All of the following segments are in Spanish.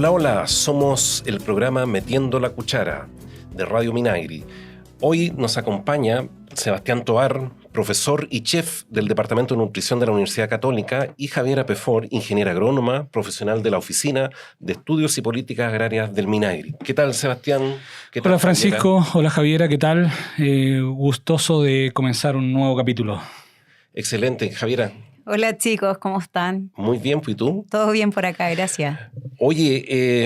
Hola, hola, somos el programa Metiendo la Cuchara de Radio Minagri. Hoy nos acompaña Sebastián Tovar, profesor y chef del Departamento de Nutrición de la Universidad Católica, y Javiera Pefort, ingeniera agrónoma, profesional de la Oficina de Estudios y Políticas Agrarias del Minagri. ¿Qué tal, Sebastián? ¿Qué tal, hola, Francisco. Javiera? Hola, Javiera. ¿Qué tal? Gustoso de comenzar un nuevo capítulo. Excelente, Javiera. Hola chicos, ¿cómo están? Muy bien, ¿y tú? Todo bien por acá, gracias. Oye,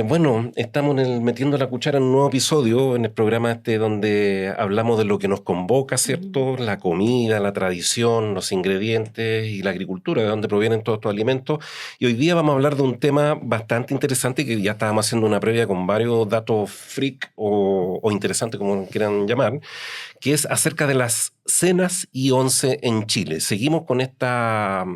estamos Metiendo la Cuchara en un nuevo episodio en el programa donde hablamos de lo que nos convoca, ¿cierto? La comida, la tradición, los ingredientes y la agricultura, de dónde provienen todos estos alimentos. Y hoy día vamos a hablar de un tema bastante interesante que ya estábamos haciendo una previa con varios datos freak o interesantes, como quieran llamar, que es acerca de las cenas y once en Chile. Seguimos con esta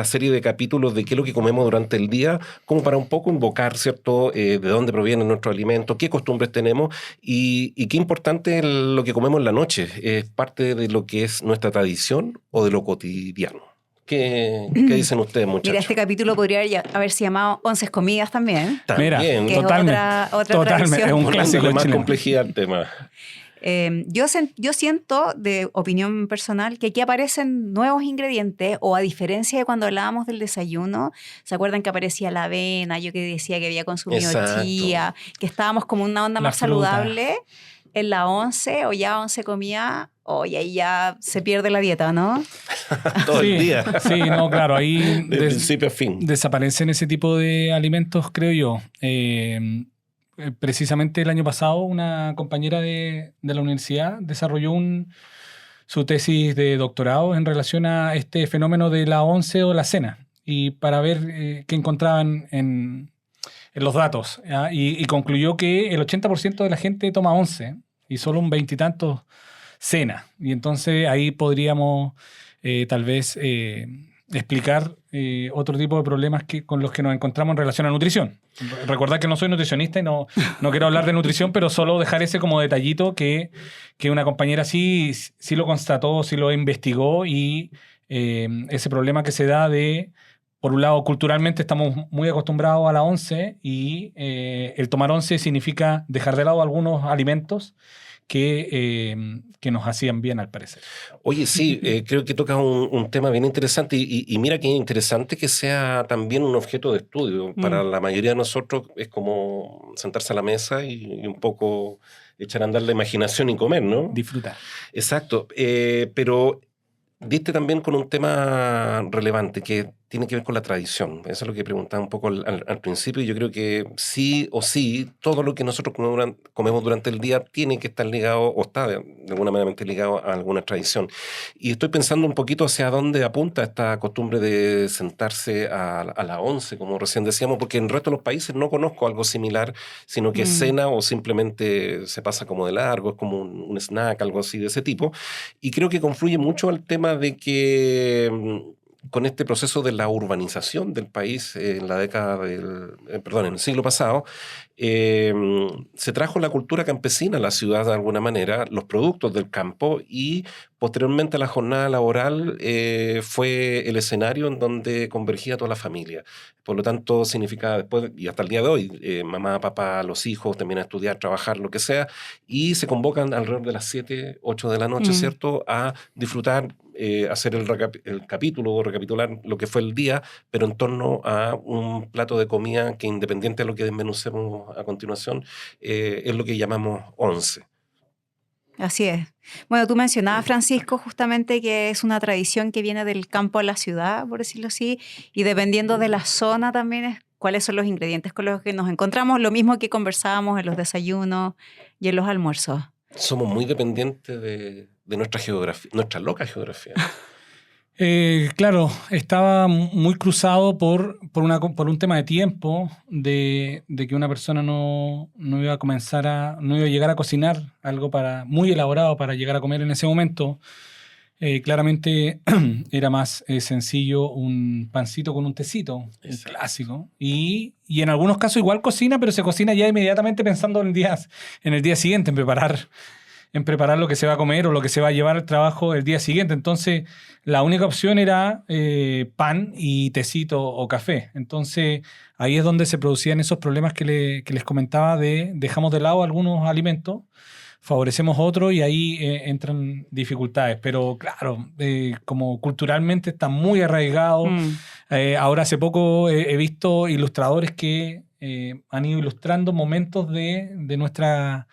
serie de capítulos de qué es lo que comemos durante el día, como para un poco invocar, ¿cierto?, de dónde provienen nuestros alimentos, qué costumbres tenemos y qué importante es lo que comemos en la noche. ¿Es parte de lo que es nuestra tradición o de lo cotidiano? ¿Qué dicen ustedes, muchachos? Mira, este capítulo podría haberse llamado 11 comidas también. También. Que totalmente. Es otra tradición. Es un clásico más chileno. complejidad al tema. Yo siento, de opinión personal, que aquí aparecen nuevos ingredientes, o a diferencia de cuando hablábamos del desayuno, ¿se acuerdan que aparecía la avena? Yo que decía que había consumido Exacto. chía, que estábamos como una onda La más fruta. saludable en la 11, o ya 11 comía, y ahí ya se pierde la dieta, ¿no? Todo el día. Sí, no, claro, ahí De principio a fin. desaparecen ese tipo de alimentos, creo yo. Precisamente el año pasado una compañera de la universidad desarrolló su tesis de doctorado en relación a este fenómeno de la once o la cena, y para ver qué encontraban en los datos, ¿ya? Y concluyó que el 80% de la gente toma once y solo un 20 y tantos cena. Y entonces ahí podríamos tal vez explicar otro tipo de problemas con los que nos encontramos en relación a nutrición. Recordad que no soy nutricionista y no quiero hablar de nutrición, pero solo dejar ese como detallito que una compañera sí lo constató, sí lo investigó, y ese problema que se da de, por un lado, culturalmente estamos muy acostumbrados a la once, y el tomar once significa dejar de lado algunos alimentos que nos hacían bien, al parecer. Oye, sí, creo que tocas un tema bien interesante y mira qué interesante que sea también un objeto de estudio. Para la mayoría de nosotros es como sentarse a la mesa y un poco echar a andar la imaginación y comer, ¿no? Disfrutar. Exacto, pero diste también con un tema relevante que tiene que ver con la tradición. Eso es lo que preguntaba un poco al principio, y yo creo que sí o sí, todo lo que nosotros comemos durante el día tiene que estar ligado, o está de alguna manera ligado a alguna tradición. Y estoy pensando un poquito hacia dónde apunta esta costumbre de sentarse a la once, como recién decíamos, porque en el resto de los países no conozco algo similar, sino que es cena o simplemente se pasa como de largo, es como un snack, algo así de ese tipo. Y creo que confluye mucho al tema de que con este proceso de la urbanización del país en la década en el siglo pasado, se trajo la cultura campesina a la ciudad de alguna manera, los productos del campo, y posteriormente la jornada laboral fue el escenario en donde convergía toda la familia. Por lo tanto, significaba después, y hasta el día de hoy, mamá, papá, los hijos terminan a estudiar, trabajar, lo que sea, y se convocan alrededor de las 7, 8 de la noche, ¿cierto?, a disfrutar, hacer el capítulo o recapitular lo que fue el día, pero en torno a un plato de comida que, independiente de lo que desmenucemos a continuación, es lo que llamamos once. Así es. Bueno, tú mencionabas, Francisco, justamente que es una tradición que viene del campo a la ciudad, por decirlo así, y dependiendo de la zona también es cuáles son los ingredientes con los que nos encontramos, lo mismo que conversábamos en los desayunos y en los almuerzos. Somos muy dependientes de nuestra geografía, nuestra loca geografía. Claro, estaba muy cruzado por un tema de tiempo, de que una persona no iba a llegar a cocinar algo muy elaborado para llegar a comer en ese momento. Claramente era más sencillo un pancito con un tecito, un clásico. Y en algunos casos igual cocina, pero se cocina ya inmediatamente pensando en el día siguiente, en preparar en preparar lo que se va a comer o lo que se va a llevar al trabajo el día siguiente. Entonces, la única opción era pan y tecito o café. Entonces, ahí es donde se producían esos problemas que les comentaba de dejamos de lado algunos alimentos, favorecemos otros y ahí entran dificultades. Pero claro, como culturalmente está muy arraigado. Ahora hace poco he visto ilustradores que han ido ilustrando momentos de nuestra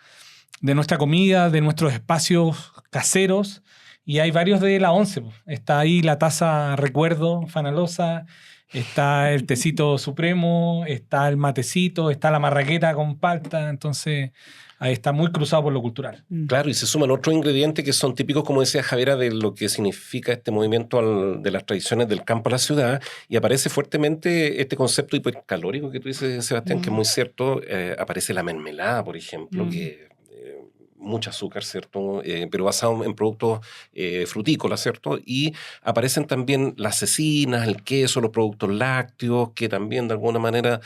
comida, de nuestros espacios caseros, y hay varios de la once. Está ahí la taza recuerdo fanalosa, está el tecito supremo, está el matecito, está la marraqueta con palta. Entonces ahí está muy cruzado por lo cultural. Claro, y se suman otros ingredientes que son típicos, como decía Javiera, de lo que significa este movimiento de las tradiciones del campo a la ciudad, y aparece fuertemente este concepto hipercalórico que tú dices, Sebastián, que es muy cierto. Aparece la mermelada, por ejemplo, que mucho azúcar, ¿cierto? Pero basado en productos frutícolas, ¿cierto? Y aparecen también las cecinas, el queso, los productos lácteos, que también de alguna manera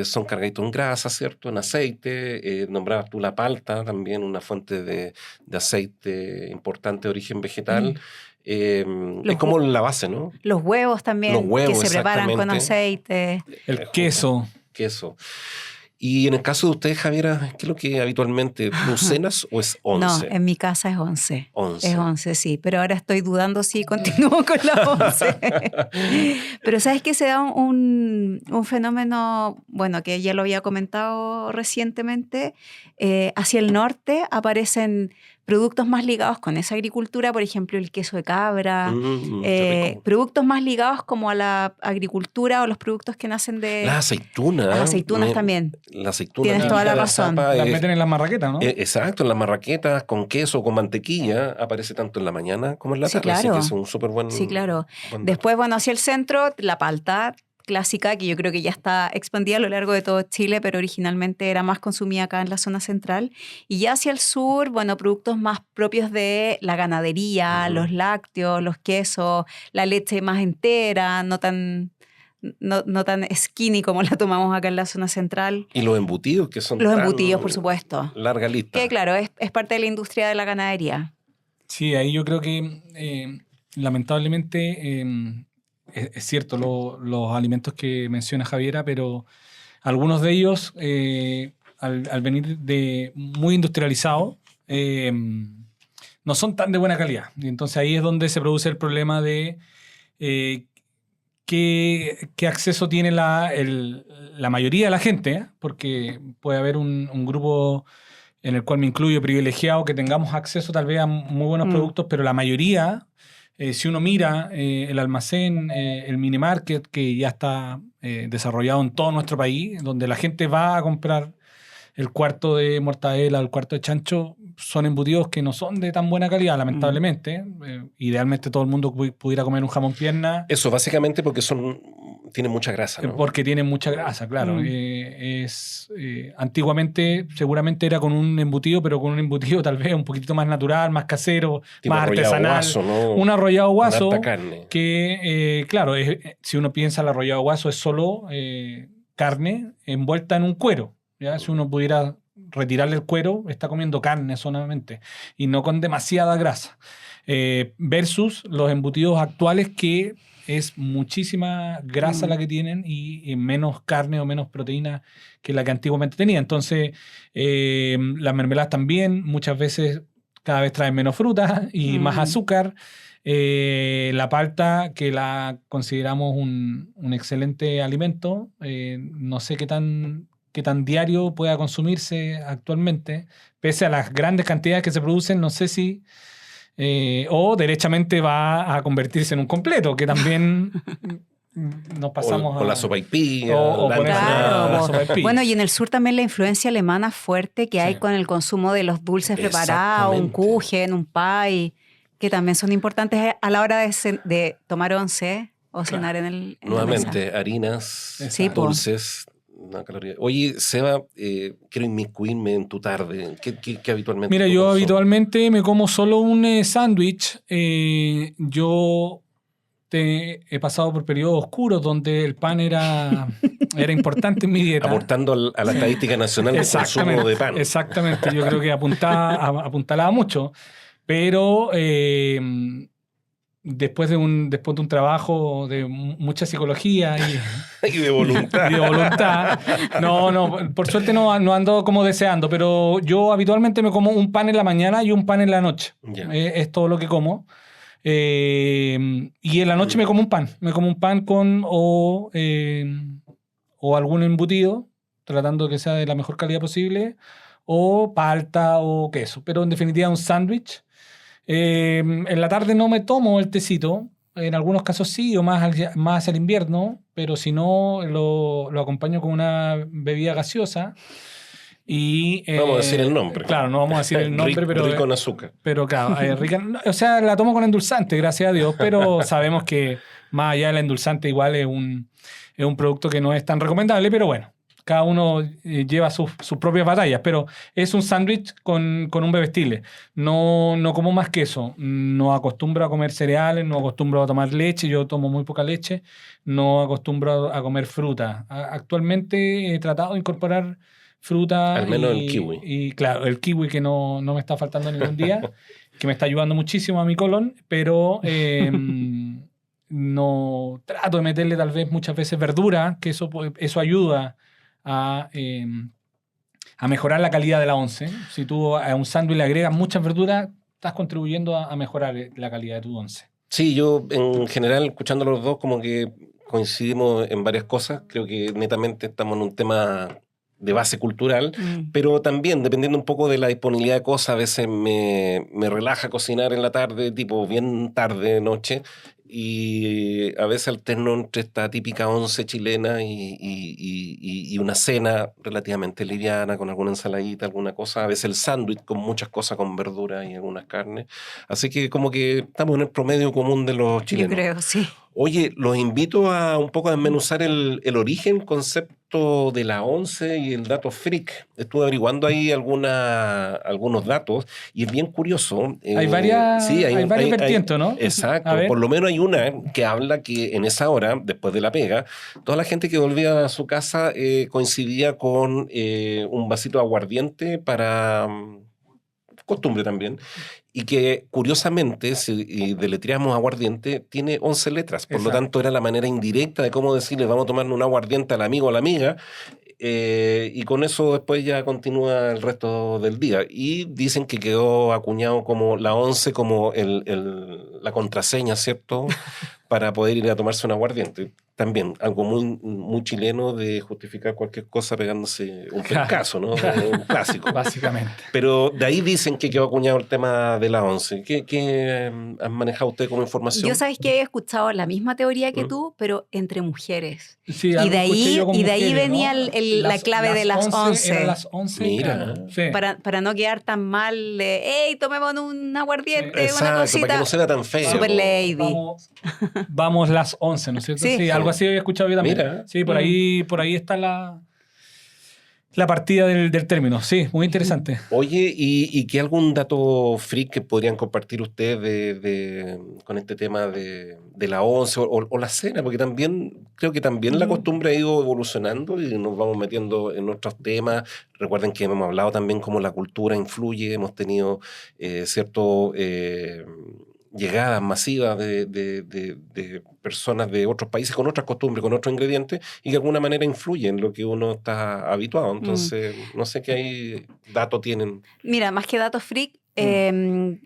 son cargaditos en grasa, ¿cierto? En aceite. Nombrabas tú la palta, también una fuente de aceite importante de origen vegetal. Es como la base, ¿no? Los huevos también, los huevos, que se preparan con aceite. El queso. Queso. Y en el caso de ustedes, Javiera, ¿qué es lo que habitualmente tú cenas o es 11? No, en mi casa es 11. 11. Es 11, sí. Pero ahora estoy dudando si continúo con la 11. Pero ¿sabes qué? Se da un fenómeno, bueno, que ya lo había comentado recientemente. Hacia el norte aparecen productos más ligados con esa agricultura, por ejemplo, el queso de cabra, productos más ligados como a la agricultura o los productos que nacen de... Las aceitunas. Las aceitunas también. Las aceitunas. Tienes toda la razón. Las meten en las marraquetas, ¿no? Exacto, en las marraquetas, con queso, con mantequilla, aparece tanto en la mañana como en la tarde. Claro. Así que es un súper buen... Sí, claro. Buen Después, bueno, hacia el centro, la palta clásica, que yo creo que ya está expandida a lo largo de todo Chile, pero originalmente era más consumida acá en la zona central. Y ya hacia el sur, bueno, productos más propios de la ganadería, los lácteos, los quesos, la leche más entera, no tan skinny como la tomamos acá en la zona central. Y los embutidos, que son los embutidos, por supuesto. Larga lista. Que claro, es parte de la industria de la ganadería. Sí, ahí yo creo que lamentablemente... es cierto los alimentos que menciona Javiera, pero algunos de ellos, al venir de muy industrializados, no son tan de buena calidad. Y entonces ahí es donde se produce el problema de qué acceso tiene la mayoría de la gente, porque puede haber un grupo en el cual me incluyo privilegiado que tengamos acceso tal vez a muy buenos productos, pero la mayoría... si uno mira el almacén, el mini market que ya está desarrollado en todo nuestro país, donde la gente va a comprar el cuarto de mortadela, el cuarto de chancho, son embutidos que no son de tan buena calidad, lamentablemente. Idealmente todo el mundo pudiera comer un jamón pierna. Eso, básicamente porque tienen mucha grasa, ¿no? Porque tienen mucha grasa, claro. Antiguamente seguramente era con un embutido, pero con un embutido tal vez un poquito más natural, más casero, tipo más artesanal. Guaso, ¿no? Un arrollado guaso. Con harta carne. Que, claro, si uno piensa el arrollado guaso es solo carne envuelta en un cuero. ¿Ya? Si uno pudiera retirarle el cuero, está comiendo carne solamente y no con demasiada grasa. Versus los embutidos actuales que es muchísima grasa la que tienen y menos carne o menos proteína que la que antiguamente tenía. Entonces, las mermeladas también muchas veces cada vez traen menos fruta y más azúcar. La palta, que la consideramos un excelente alimento, no sé qué tan diario pueda consumirse actualmente, pese a las grandes cantidades que se producen, no sé si... o derechamente va a convertirse en un completo, que también nos pasamos o la sopaipilla. La sopaipilla. Bueno, y en el sur también la influencia alemana fuerte que hay con el consumo de los dulces preparados, un kuchen, un pie, que también son importantes a la hora de tomar once o cenar en nuevamente, harinas, dulces... Una caloría. Oye, Seba, quiero inmiscuirme en tu tarde. ¿Qué habitualmente? Mira, yo habitualmente me como solo un sándwich. Yo he pasado por periodos oscuros donde el pan era Era importante en mi dieta. Aportando a la estadística nacional del consumo de pan. Exactamente, yo creo que apuntalaba mucho, pero después de un trabajo de mucha psicología Y de voluntad. y de voluntad, no, por suerte no ando como deseando, pero yo habitualmente me como un pan en la mañana y un pan en la noche. Ya. Es todo lo que como. Y en la noche me como un pan con o algún embutido, tratando de que sea de la mejor calidad posible, o palta o queso, pero en definitiva un sándwich. En la tarde no me tomo el tecito, en algunos casos sí, o más al invierno, pero si no lo acompaño con una bebida gaseosa. Y, Vamos a decir el nombre. Claro, no vamos a decir el nombre, pero... Rico en azúcar. Pero claro, rica, o sea, la tomo con endulzante, gracias a Dios, pero sabemos que más allá del endulzante igual es un producto que no es tan recomendable, pero bueno, cada uno lleva sus propias batallas, pero es un sándwich con un bebestible. No como más queso, no acostumbro a comer cereales, no acostumbro a tomar leche, yo tomo muy poca leche, no acostumbro a comer fruta. Actualmente he tratado de incorporar fruta. Al menos el kiwi. Y claro, el kiwi que no me está faltando ningún día, que me está ayudando muchísimo a mi colon, pero no trato de meterle tal vez muchas veces verdura, que eso ayuda a mejorar la calidad de la once. Si tú a un sándwich le agregas muchas verduras, estás contribuyendo a mejorar la calidad de tu once. Sí, yo en general, escuchando a los dos, como que coincidimos en varias cosas. Creo que netamente estamos en un tema de base cultural, pero también, dependiendo un poco de la disponibilidad de cosas, a veces me relaja cocinar en la tarde, tipo bien tarde, noche, y a veces alterno entre esta típica once chilena y una cena relativamente liviana, con alguna ensaladita, alguna cosa, a veces el sándwich con muchas cosas, con verduras y algunas carnes. Así que como que estamos en el promedio común de los chilenos. Yo creo, sí. Oye, los invito a un poco a desmenuzar el origen, concepto de la once y el dato freak. Estuve averiguando ahí algunos datos y es bien curioso. Hay varias, sí, hay varias vertientes, ¿no? Exacto. A ver. Por lo menos hay una que habla que en esa hora, después de la pega, toda la gente que volvía a su casa coincidía con un vasito de aguardiente para... costumbre también, y que curiosamente, si deletreamos aguardiente, tiene 11 letras, por lo tanto era la manera indirecta de cómo decirle vamos a tomar un aguardiente al amigo o a la amiga, y con eso después ya continúa el resto del día. Y dicen que quedó acuñado como la once, como la contraseña, ¿cierto? Para poder ir a tomarse un aguardiente. También algo muy, muy chileno de justificar cualquier cosa pegándose un pescazo, ¿no? Un clásico. Básicamente. Pero de ahí dicen que quedó acuñado el tema de la once. ¿Qué han manejado ustedes como información? Yo sabes que he escuchado la misma teoría que tú, pero entre mujeres. Sí, y de ahí venía ¿no? la clave de las 11. Eran las 11. Mira. Claro. Sí. Para no quedar tan mal de, hey, tomemos un aguardiente, Exacto, una cosita. para que no sea tan feo. Super lady. Vamos las 11, ¿no es cierto? Sí. Algo así había escuchado yo también. Mira. Sí, por ahí está la partida del término. Sí, muy interesante. Oye, ¿y qué algún dato freak que podrían compartir ustedes con este tema de la once o la cena? Porque también creo que también la costumbre ha ido evolucionando y nos vamos metiendo en otros temas. Recuerden que hemos hablado también cómo la cultura influye, hemos tenido llegadas masivas de personas de otros países con otras costumbres, con otros ingredientes, y que de alguna manera influyen en lo que uno está habituado. Entonces, no sé qué datos tienen. Mira, más que datos freak,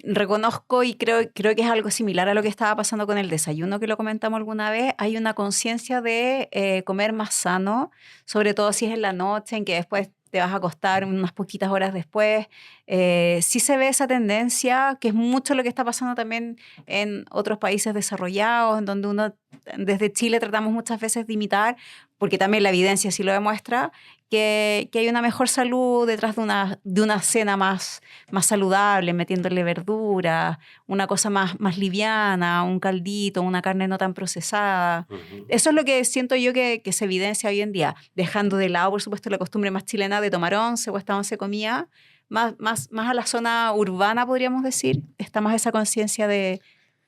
reconozco y creo que es algo similar a lo que estaba pasando con el desayuno, que lo comentamos alguna vez. Hay una conciencia de comer más sano, sobre todo si es en la noche, en que después te vas a acostar unas poquitas horas después. Sí se ve esa tendencia, que es mucho lo que está pasando también en otros países desarrollados, en donde uno, desde Chile, tratamos muchas veces de imitar, porque también la evidencia sí lo demuestra, que hay una mejor salud detrás de una cena más saludable, metiéndole verduras, una cosa más liviana, un caldito, una carne no tan procesada. Uh-huh. Eso es lo que siento yo que se evidencia hoy en día, dejando de lado, por supuesto, la costumbre más chilena de tomar once o esta once comida, más a la zona urbana, podríamos decir, está más esa conciencia de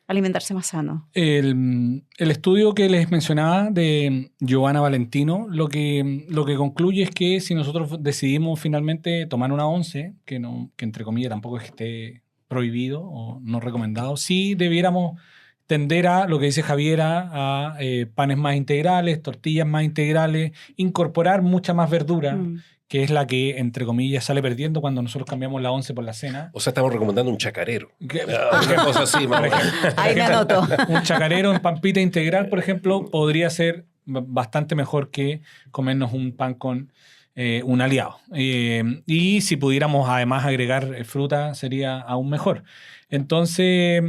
alimentarse más sano? El estudio que les mencionaba de Giovanna Valentino lo que concluye es que si nosotros decidimos finalmente tomar una once, que entre comillas tampoco es que esté prohibido o no recomendado, sí debiéramos tender a lo que dice Javiera, a panes más integrales, tortillas más integrales, incorporar mucha más verdura, que es la que, entre comillas, sale perdiendo cuando nosotros cambiamos la once por la cena. O sea, estamos recomendando un chacarero. Una cosa así, más o menos. Ahí me anoto. Un chacarero en pampita integral, por ejemplo, podría ser bastante mejor que comernos un pan con un aliado. Y si pudiéramos además agregar fruta, sería aún mejor. Entonces,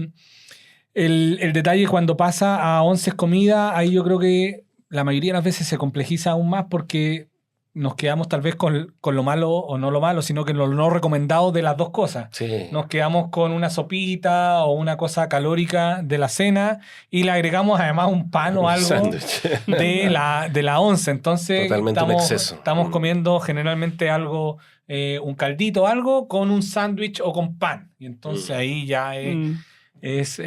el detalle cuando pasa a 11 comidas, ahí yo creo que la mayoría de las veces se complejiza aún más porque nos quedamos tal vez con lo malo o no lo malo, sino que lo no recomendado de las dos cosas. Sí. Nos quedamos con una sopita o una cosa calórica de la cena y le agregamos además un pan o algo de la once. Entonces estamos comiendo generalmente algo, un caldito o algo con un sándwich o con pan. Y entonces ahí ya es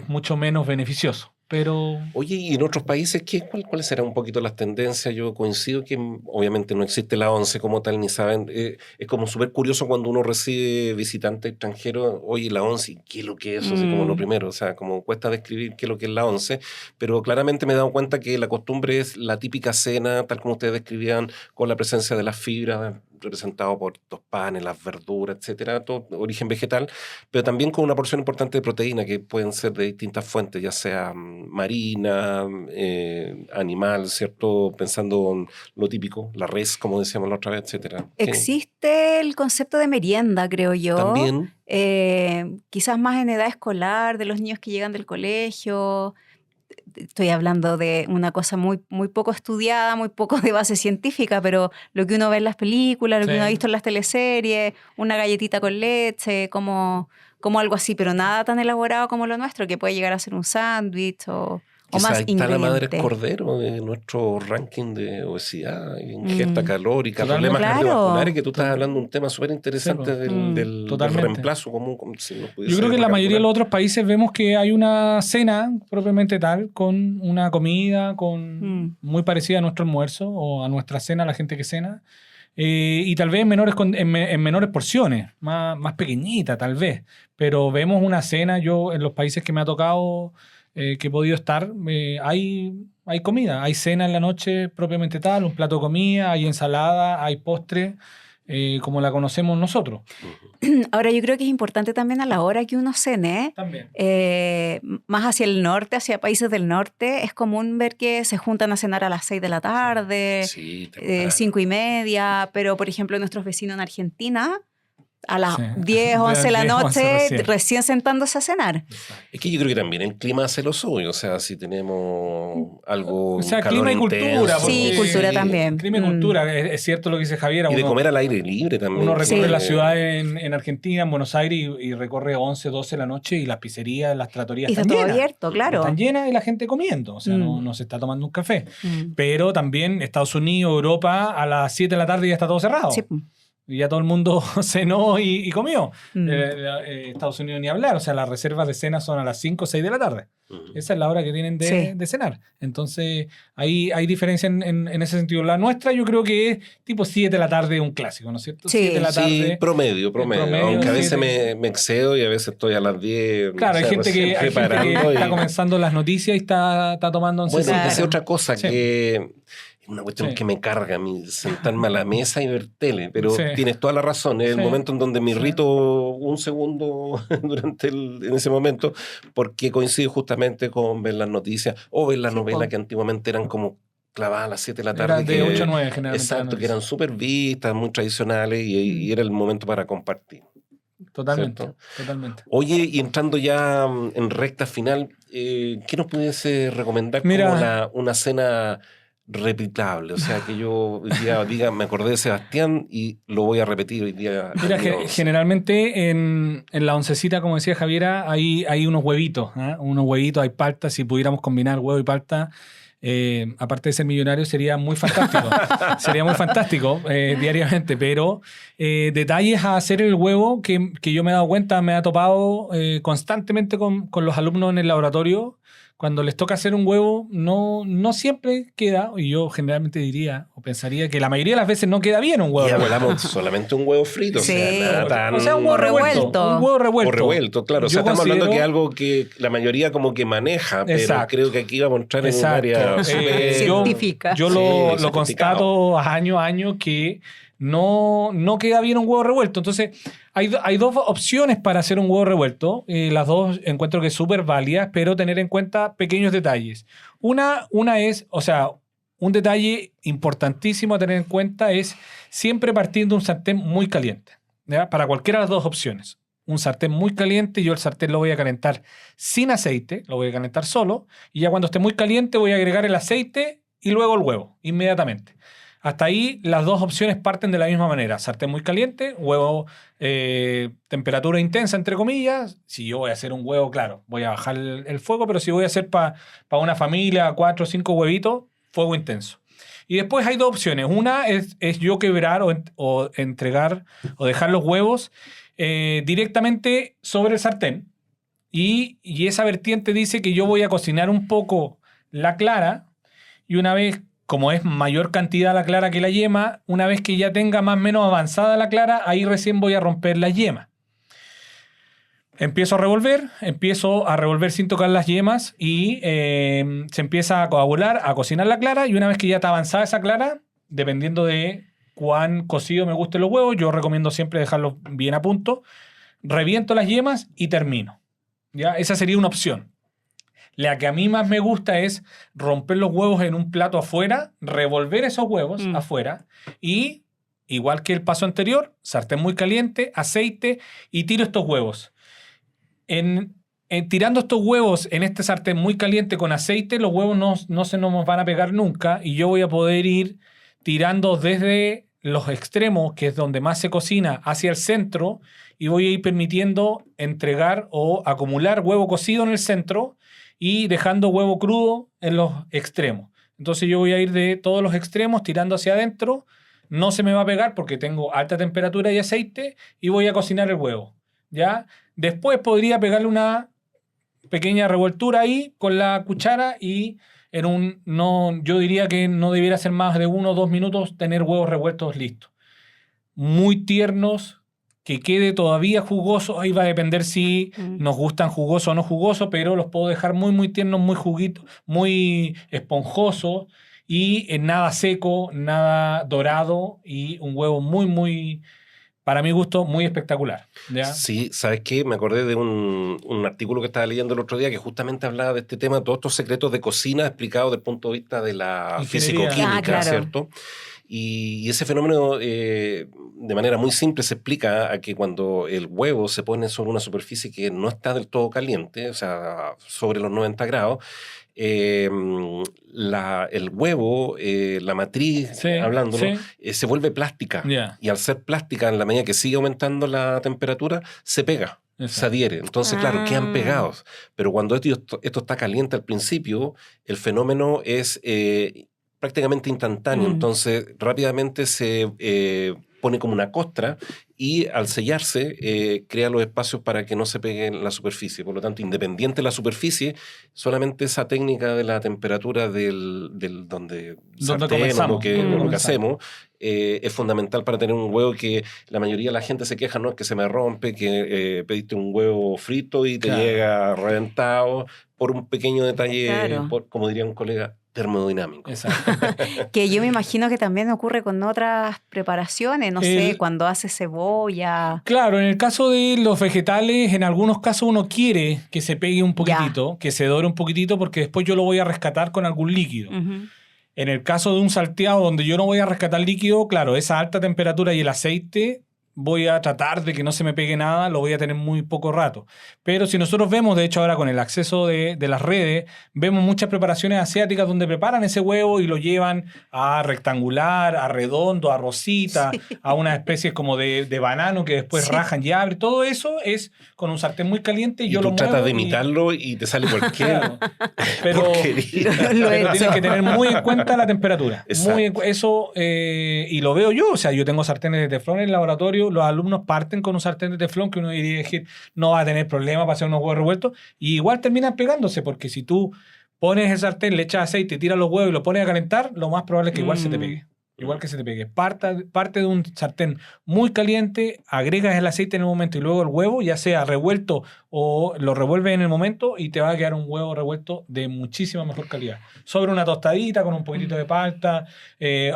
mucho menos beneficioso. Pero... Oye, ¿y en otros países cuáles serán un poquito las tendencias? Yo coincido que obviamente no existe la once como tal, ni saben. Es como súper curioso cuando uno recibe visitantes extranjeros, oye, la once, ¿qué es lo que es eso? Así como lo primero, o sea, como cuesta describir qué es lo que es la once, pero claramente me he dado cuenta que la costumbre es la típica cena, tal como ustedes describían, con la presencia de las fibras, representado por los panes, las verduras, etcétera, todo origen vegetal, pero también con una porción importante de proteína que pueden ser de distintas fuentes, ya sea marina, animal, ¿cierto? Pensando en lo típico, la res, como decíamos la otra vez, etcétera. Existe el concepto de merienda, creo yo. También. Quizás más en edad escolar, de los niños que llegan del colegio. Estoy hablando de una cosa muy, muy poco estudiada, muy poco de base científica, pero lo que uno ve en las películas, lo que uno ha visto en las teleseries, una galletita con leche, como algo así, pero nada tan elaborado como lo nuestro, que puede llegar a ser un sándwich o más ahí está la madre ingredientes. Cordero de nuestro ranking de obesidad, ingesta calórica, Totalmente. problemas cardiovasculares, que tú estás hablando de un tema súper interesante del reemplazo común. Yo creo que en la mayoría de los otros países vemos que hay una cena propiamente tal, con una comida muy parecida a nuestro almuerzo o a nuestra cena, la gente que cena. Y tal vez en menores porciones, más pequeñita tal vez. Pero vemos una cena, yo en los países que me ha tocado... que he podido estar, hay comida, hay cena en la noche propiamente tal, un plato de comida, hay ensalada, hay postre, como la conocemos nosotros. Ahora, yo creo que es importante también a la hora que uno cene, más hacia el norte, hacia países del norte, es común ver que se juntan a cenar a las 6 de la tarde, 5:30, pero por ejemplo nuestros vecinos en Argentina, a las 10, 11 de la noche, recién sentándose a cenar. Es que yo creo que también el clima hace lo suyo, o sea, si tenemos algo... O sea, clima y cultura. Sí, cultura también. Clima y cultura, es cierto lo que dice Javier. Y de comer al aire libre también. Uno recorre la ciudad en Argentina, en Buenos Aires, y recorre 11, 12 de la noche y las pizzerías, las tratorías están llenas. Está todo abierto, claro. Están llenas y la gente comiendo, o sea, no se está tomando un café. Pero también Estados Unidos, Europa, a las 7 de la tarde ya está todo cerrado. Sí. Y ya todo el mundo cenó y comió. Estados Unidos ni hablar. O sea, las reservas de cena son a las 5 o 6 de la tarde. Esa es la hora que tienen de cenar. Entonces, hay diferencia en ese sentido. La nuestra yo creo que es tipo 7 de la tarde, un clásico, ¿no es cierto? Sí, 7 de la tarde. Sí, promedio. Aunque a veces me excedo y a veces estoy a las 10. Claro, hay gente que está comenzando las noticias y está tomando 11. Bueno, esa es otra cosa que... Una cuestión que me carga a mí, sentarme a la mesa y ver tele, pero tienes toda la razón, es el momento en donde me irrito un segundo en ese momento, porque coincide justamente con ver las noticias o ver la novela que antiguamente eran como clavadas a las 7 de la tarde. Eran de 8 a 9 generalmente. Exacto, que eran súper vistas, muy tradicionales y era el momento para compartir. Totalmente. Oye, y entrando ya en recta final, ¿qué nos pudiese recomendar como una cena replicable? O sea, que yo hoy día diga, me acordé de Sebastián y lo voy a repetir hoy día. Mira, generalmente en la oncecita, como decía Javiera, hay unos huevitos, hay palta. Si pudiéramos combinar huevo y palta, aparte de ser millonario, sería muy fantástico. Sería muy fantástico diariamente, pero detalles a hacer el huevo que yo me he dado cuenta, me ha topado constantemente con los alumnos en el laboratorio. Cuando les toca hacer un huevo, no siempre queda, y yo generalmente diría o pensaría que la mayoría de las veces no queda bien un huevo Y revuelto. hablamos solamente un huevo frito, Sí. o sea, nada tan... O sea, un huevo revuelto. Un huevo revuelto. O revuelto, claro. O sea, Yo estamos hablando considero- que es algo que la mayoría como que maneja, pero Exacto. creo que aquí vamos a entrar en un Exacto. área súper- Científica. Yo Sí, lo sofisticado. constato año a año que no queda bien un huevo revuelto. Entonces, hay dos opciones para hacer un huevo revuelto. Las dos encuentro que es súper válidas, pero tener en cuenta pequeños detalles. Una es, o sea, un detalle importantísimo a tener en cuenta es siempre partir de un sartén muy caliente, ¿ya? Para cualquiera de las dos opciones. Un sartén muy caliente, yo el sartén lo voy a calentar sin aceite, lo voy a calentar solo, y ya cuando esté muy caliente voy a agregar el aceite y luego el huevo, inmediatamente. Hasta ahí las dos opciones parten de la misma manera. Sartén muy caliente, huevo temperatura intensa, entre comillas. Si yo voy a hacer un huevo, claro, voy a bajar el fuego, pero si voy a hacer para una familia, 4 o 5 huevitos, fuego intenso. Y después hay dos opciones. Una es yo quebrar o entregar o dejar los huevos directamente sobre el sartén. Y esa vertiente dice que yo voy a cocinar un poco la clara y una vez, como es mayor cantidad la clara que la yema, una vez que ya tenga más o menos avanzada la clara, ahí recién voy a romper la yema. Empiezo a revolver sin tocar las yemas y se empieza a coagular, a cocinar la clara y una vez que ya está avanzada esa clara, dependiendo de cuán cocido me gusten los huevos, yo recomiendo siempre dejarlos bien a punto, reviento las yemas y termino. ¿Ya? Esa sería una opción. La que a mí más me gusta es romper los huevos en un plato afuera, revolver esos huevos afuera y, igual que el paso anterior, sartén muy caliente, aceite y tiro estos huevos. Tirando estos huevos en este sartén muy caliente con aceite, los huevos no se nos van a pegar nunca y yo voy a poder ir tirando desde los extremos, que es donde más se cocina, hacia el centro y voy a ir permitiendo entregar o acumular huevo cocido en el centro y dejando huevo crudo en los extremos. Entonces yo voy a ir de todos los extremos tirando hacia adentro, no se me va a pegar porque tengo alta temperatura y aceite y voy a cocinar el huevo, ¿ya? Después podría pegarle una pequeña revoltura ahí con la cuchara y yo diría que no debiera ser más de 1 o 2 minutos tener huevos revueltos listos. Muy tiernos, que quede todavía jugoso. Ahí va a depender si nos gustan jugosos o no jugosos, pero los puedo dejar muy, muy tiernos, muy juguitos, muy esponjosos y nada seco, nada dorado y un huevo muy, muy, para mi gusto, muy espectacular. ¿Ya? Sí, ¿sabes qué? Me acordé de un artículo que estaba leyendo el otro día que justamente hablaba de este tema, todos estos secretos de cocina explicados desde el punto de vista de la Ingeniería. físico-química, Claro. ¿cierto? Y ese fenómeno de manera muy simple se explica a que cuando el huevo se pone sobre una superficie que no está del todo caliente, o sea, sobre los 90 grados, el huevo, la matriz, Sí, hablándolo, sí. se vuelve plástica. Ya. Y al ser plástica, en la medida que sigue aumentando la temperatura, se pega, se Exacto. adhiere. Entonces, claro, quedan pegados. Pero cuando esto está caliente al principio, el fenómeno es prácticamente instantáneo. Entonces, rápidamente se pone como una costra y al sellarse crea los espacios para que no se pegue en la superficie. Por lo tanto, independiente de la superficie, solamente esa técnica de la temperatura del donde sartén o lo que hacemos es fundamental para tener un huevo que la mayoría de la gente se queja, no es que se me rompe, que pediste un huevo frito y te llega reventado por un pequeño detalle, como diría un colega, termodinámico. Exacto. Que yo me imagino que también ocurre con otras preparaciones, no sé, cuando hace cebolla. Claro, en el caso de los vegetales, en algunos casos uno quiere que se pegue un poquitito, que se dore un poquitito, porque después yo lo voy a rescatar con algún líquido. En el caso de un salteado donde yo no voy a rescatar líquido, claro, esa alta temperatura y el aceite voy a tratar de que no se me pegue nada, lo voy a tener muy poco rato. Pero si nosotros vemos, de hecho ahora con el acceso de las redes, vemos muchas preparaciones asiáticas donde preparan ese huevo y lo llevan a rectangular, a redondo, a rosita, a una especie como de banano que después rajan y abren. Todo eso es con un sartén muy caliente. Y yo tú lo tratas muevo de imitarlo y te sale cualquier Claro. Pero porquería. tienes que tener muy en cuenta la temperatura. Exacto. Y lo veo yo. O sea, yo tengo sartenes de teflón en el laboratorio. Los alumnos parten con un sartén de teflón que uno diría decir no va a tener problema para hacer unos huevos revueltos. Y igual terminan pegándose, porque si tú pones el sartén, le echas aceite, tiras los huevos y lo pones a calentar, lo más probable es que igual se te pegue. Igual que se te pegue. Parte de un sartén muy caliente, agregas el aceite en el momento y luego el huevo, ya sea revuelto o lo revuelves en el momento y te va a quedar un huevo revuelto de muchísima mejor calidad. Sobre una tostadita con un poquitito de palta,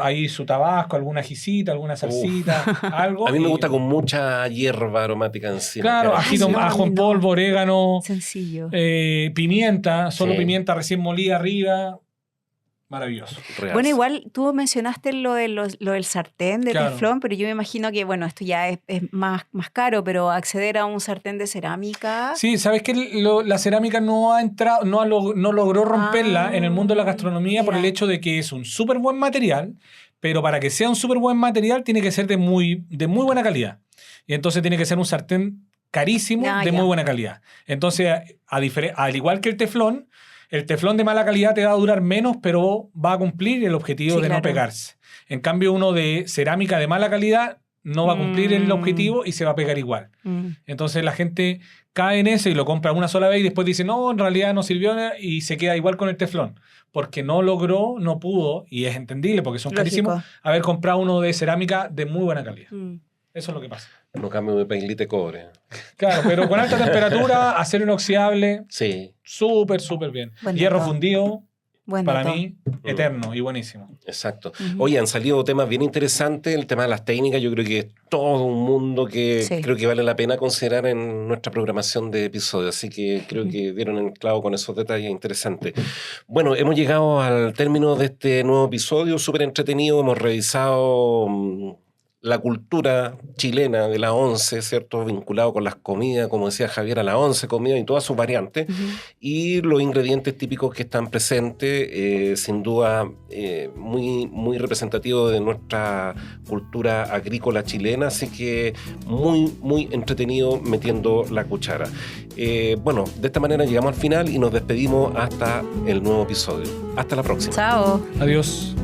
ahí su tabasco, alguna ajicita, alguna salsita, algo. A mí me gusta con mucha hierba aromática encima. Claro, ajo en polvo, orégano, sencillo. pimienta, solo Sí. pimienta recién molida arriba. Maravilloso. Real. Bueno, igual tú mencionaste lo del sartén de Claro. teflón, pero yo me imagino que, bueno, esto ya es más caro, pero acceder a un sartén de cerámica... Sí, ¿sabes que la cerámica no ha entrado, no logró romperla en el mundo de la gastronomía por el mira. hecho de que es un súper buen material, pero para que sea un súper buen material tiene que ser de muy buena calidad. Y entonces tiene que ser un sartén carísimo Ah, de ya. muy buena calidad. Entonces, al igual que el teflón de mala calidad te va a durar menos, pero va a cumplir el objetivo Sí, de no claro. pegarse. En cambio, uno de cerámica de mala calidad no va a cumplir el objetivo y se va a pegar igual. Entonces la gente cae en eso y lo compra una sola vez y después dice, no, en realidad no sirvió y se queda igual con el teflón. Porque no logró, no pudo, y es entendible porque son Lógico. carísimos, haber comprado uno de cerámica de muy buena calidad. Eso es lo que pasa. No cambio de pailite cobre. Claro, pero con alta temperatura, acero inoxidable, Sí, súper, súper bien. Buen Hierro dato. fundido, Buen para dato. mí, eterno y buenísimo. exacto. Ujú. Oye, han salido temas bien interesantes. El tema de las técnicas, yo creo que es todo un mundo que Sí. creo que vale la pena considerar en nuestra programación de episodios. Así que creo que dieron el clavo con esos detalles interesantes. Bueno, hemos llegado al término de este nuevo episodio, súper entretenido. Hemos revisado la cultura chilena de la once, ¿cierto? Vinculado con las comidas, como decía Javier, a la once comida y todas sus variantes. Y los ingredientes típicos que están presentes, sin duda muy, muy representativos de nuestra cultura agrícola chilena, así que muy, muy entretenido metiendo la cuchara. Bueno, de esta manera llegamos al final y nos despedimos hasta el nuevo episodio. Hasta la próxima. Chao. Adiós.